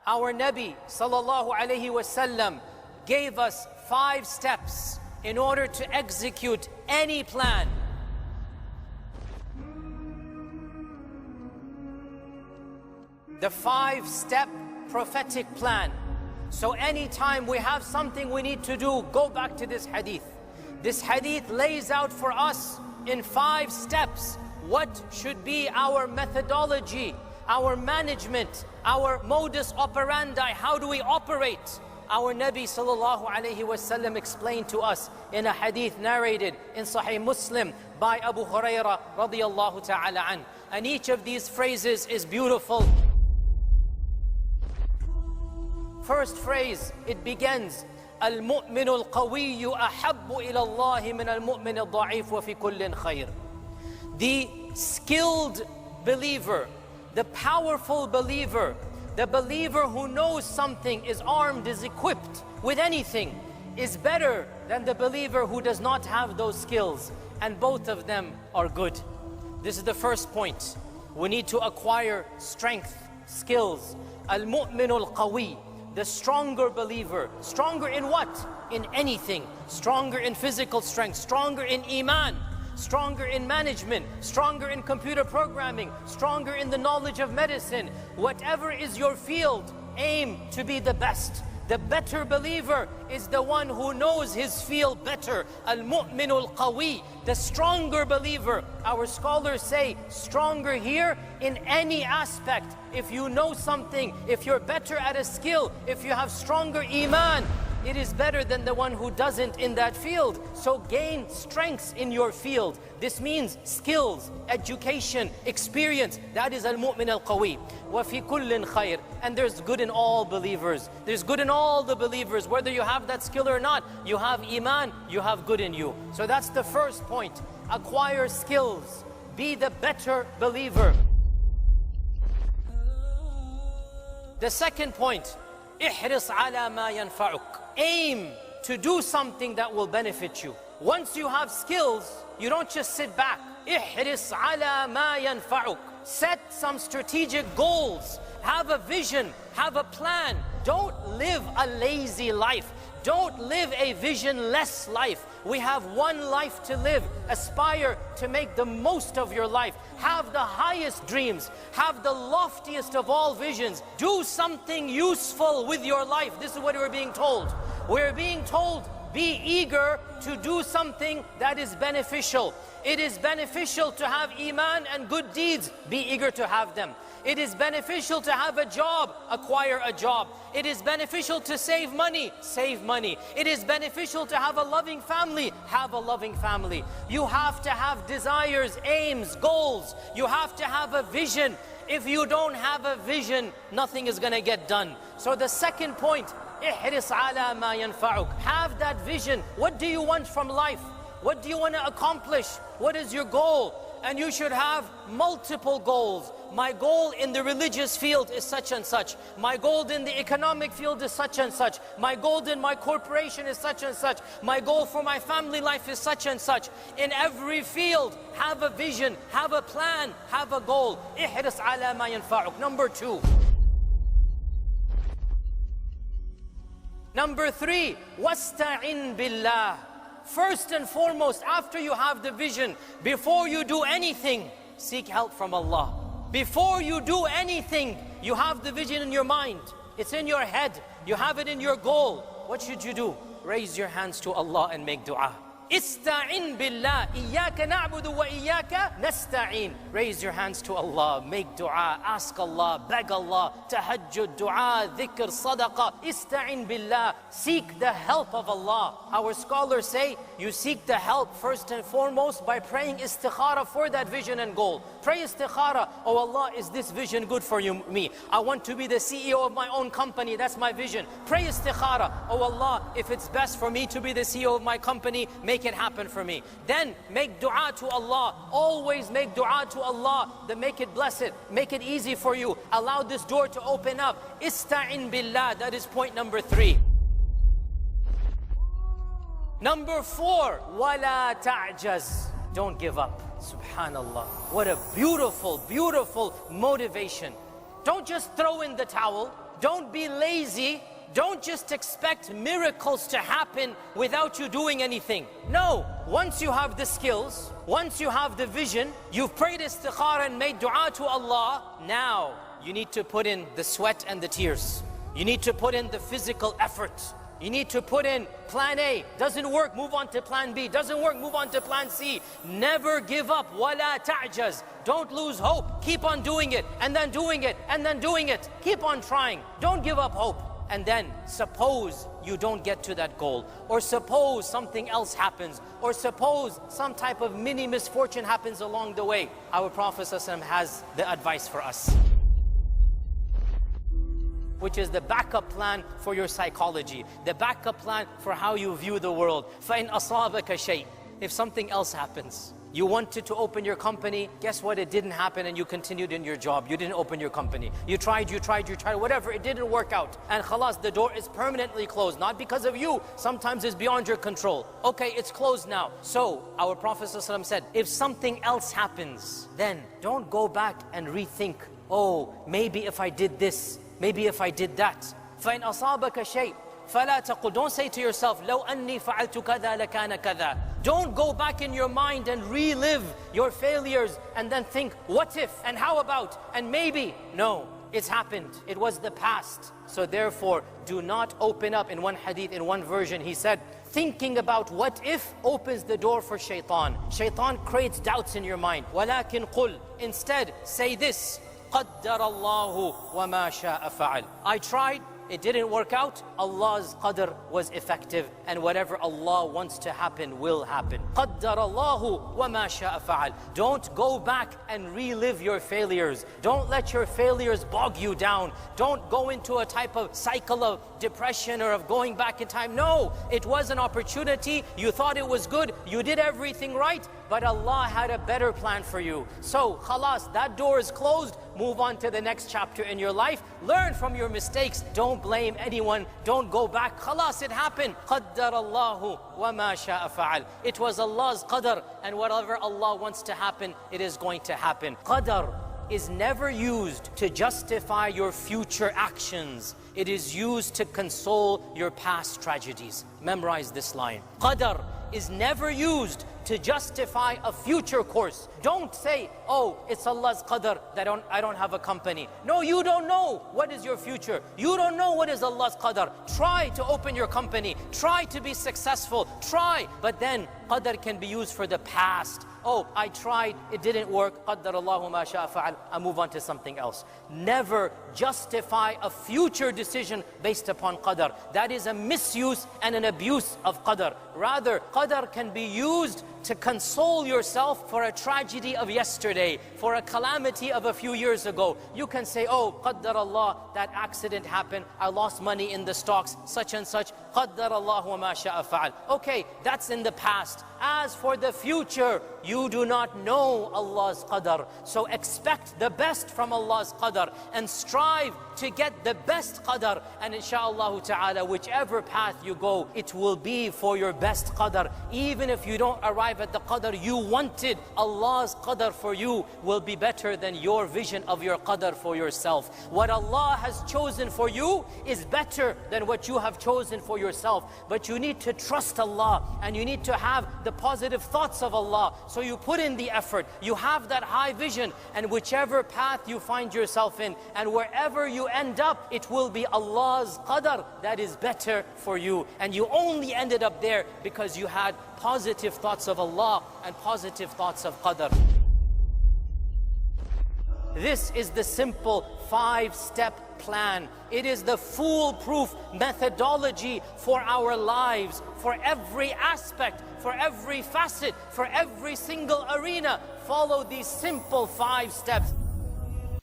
Our Nabi sallallahu alayhi wasallam gave us 5 steps in order to execute any plan. The 5-step prophetic plan. So anytime we have something we need to do, go back to this hadith. This hadith lays out for us in 5 steps what should be our methodology, our management, our modus operandi. How do we operate? Our Nabi sallallahu alayhi wasallam explained to us in a hadith narrated in Sahih Muslim by Abu Hurairah radiyallahu ta'ala an. And each of these phrases is beautiful. First phrase, it begins, المؤمن القوي أحب إلى الله من المؤمن الضعيف وفي كل خير. The skilled believer, the powerful believer, the believer who knows something, is armed, is equipped with anything, is better than the believer who does not have those skills. And both of them are good. This is the first point. We need to acquire strength, skills. المؤمن القوي, the stronger believer. Stronger in what? In anything. Stronger in physical strength, stronger in iman, stronger in management, stronger in computer programming, stronger in the knowledge of medicine. Whatever is your field, aim to be the best. The better believer is the one who knows his field better. Al-mu'minul qawi, the stronger believer. Our scholars say stronger here in any aspect. If you know something, if you're better at a skill, if you have stronger iman, it is better than the one who doesn't in that field. So gain strengths in your field. This means skills, education, experience. That is al-mu'min al-qawi. وَفِي كُلٍّ خَيْرٍ. And there's good in all believers. There's good in all the believers. Whether you have that skill or not, you have iman, you have good in you. So that's the first point. Acquire skills. Be the better believer. The second point, احرص على ما ينفعك. Aim to do something that will benefit you. Once you have skills, you don't just sit back. احرص على ما ينفعك. Set some strategic goals. Have a vision. Have a plan. Don't live a lazy life. Don't live a visionless life. We have one life to live. Aspire to make the most of your life. Have the highest dreams. Have the loftiest of all visions. Do something useful with your life. This is what we're being told. We're being told, be eager to do something that is beneficial. It is beneficial to have iman and good deeds. Be eager to have them. It is beneficial to have a job. Acquire a job. It is beneficial to save money. Save money. It is beneficial to have a loving family. Have a loving family. You have to have desires, aims, goals. You have to have a vision. If you don't have a vision, nothing is going to get done. So the second point, احرص على ما ينفعك. Have that vision. What do you want from life? What do you want to accomplish? What is your goal? And you should have multiple goals. My goal in the religious field is such and such. My goal in the economic field is such and such. My goal in my corporation is such and such. My goal for my family life is such and such. In every field, have a vision, have a plan, have a goal. احرص على ما ينفعك. Number 2. Number 3, واستعن بالله. First and foremost, after you have the vision, before you do anything, seek help from Allah. Before you do anything, you have the vision in your mind. It's in your head. You have it in your goal. What should you do? Raise your hands to Allah and make dua. Ista'in billah. Iyaka na'budu wa iyaka nasta'in. Raise your hands to Allah. Make dua. Ask Allah. Beg Allah. Tahajjud, dua, dhikr, sadaqah. Ista'in billah. Seek the help of Allah. Our scholars say you seek the help first and foremost by praying istikhara for that vision and goal. Pray istikhara. Oh Allah, is this vision good for you, me? I want to be the CEO of my own company. That's my vision. Pray istikhara. Oh Allah, if it's best for me to be the CEO of my company, make it happen for me. Then make dua to Allah. Always make dua to Allah. Then make it blessed. Make it easy for you. Allow this door to open up. Ista'in billah. That is point number 3. Number 4, wala ta'jaz. Don't give up. Subhanallah. What a beautiful, beautiful motivation. Don't just throw in the towel. Don't be lazy. Don't just expect miracles to happen without you doing anything. No, once you have the skills, once you have the vision, you've prayed istikhara and made dua to Allah, now you need to put in the sweat and the tears. You need to put in the physical effort. You need to put in plan A. Doesn't work, move on to plan B. Doesn't work, move on to plan C. Never give up. وَلَا تَعْجَزْ. Don't lose hope. Keep on doing it, and then doing it, and then doing it. Keep on trying. Don't give up hope. And then suppose you don't get to that goal, or suppose something else happens, or suppose some type of mini misfortune happens along the way. Our Prophet ﷺ has the advice for us, which is the backup plan for your psychology, the backup plan for how you view the world. فَإِنْ أَصَابَكَ شَيْءٍ. If something else happens, you wanted to open your company, guess what? It didn't happen, and you continued in your job. You didn't open your company. You tried, whatever, it didn't work out. And khalas, the door is permanently closed, not because of you. Sometimes it's beyond your control. Okay, it's closed now. So, our Prophet ﷺ said, if something else happens, then don't go back and rethink, oh, maybe if I did this, maybe if I did that. فَإِنْ أَصَابَكَ شَيْءٍ فَلَا تَقُلْ. Don't say to yourself, لَوْ أَنِّي فَعَلْتُ كَذَا لَكَانَ كَذَا. Don't go back in your mind and relive your failures and then think, what if, and how about, and maybe. No, it's happened. It was the past. So therefore, do not open up. In one hadith, in one version, he said, thinking about what if opens the door for shaitan. Shaitan creates doubts in your mind. وَلَكِنْ قُلْ. Instead, say this, قَدَّرَ اللَّهُ وَمَا شَاءَ فَعَلْ. I tried, it didn't work out. Allah's qadr was effective, and whatever Allah wants to happen will happen. قَدَّرَ اللَّهُ وَمَا شَاءَ فَعَلْ. Don't go back and relive your failures. Don't let your failures bog you down. Don't go into a type of cycle of depression or of going back in time. No, it was an opportunity. You thought it was good. You did everything right, but Allah had a better plan for you. So, khalas, that door is closed. Move on to the next chapter in your life. Learn from your mistakes. Don't blame anyone. Don't go back. Khalas, it happened. قَدَّرَ اللَّهُ وَمَا شَاءَ فَعَلْ. It was Allah's qadr, and whatever Allah wants to happen, it is going to happen. Qadr is never used to justify your future actions. It is used to console your past tragedies. Memorize this line. Qadr is never used to justify a future course. Don't say, oh, it's Allah's qadr that I don't have a company. No, you don't know what is your future. You don't know what is Allah's qadr. Try to open your company. Try to be successful. Try. But then qadr can be used for the past. Oh, I tried, it didn't work. قَدَّرَ اللَّهُ مَا شَاءَ فَعَلْ. I move on to something else. Never justify a future decision based upon qadr. That is a misuse and an abuse of qadr. Rather, qadr can be used to console yourself for a tragedy of yesterday, for a calamity of a few years ago. You can say, oh, qaddar Allah, that accident happened, I lost money in the stocks, such and such. Qaddar Allah wa ma sha'a fa'al. Okay, that's in the past. As for the future, you do not know Allah's qadar. So expect the best from Allah's qadar and strive to get the best qadar. And inshaAllah ta'ala, whichever path you go, it will be for your best qadar. Even if you don't arrive at the qadar you wanted, Allah's qadar for you will be better than your vision of your qadar for yourself. What Allah has chosen for you is better than what you have chosen for yourself. But you need to trust Allah, and you need to have the positive thoughts of Allah. So you put in the effort, you have that high vision, and whichever path you find yourself in, and wherever you end up, it will be Allah's qadar that is better for you. And you only ended up there because you had positive thoughts of Allah and positive thoughts of qadar. This is the simple 5-step plan. It is the foolproof methodology for our lives, for every aspect, for every facet, for every single arena. Follow these simple 5 steps.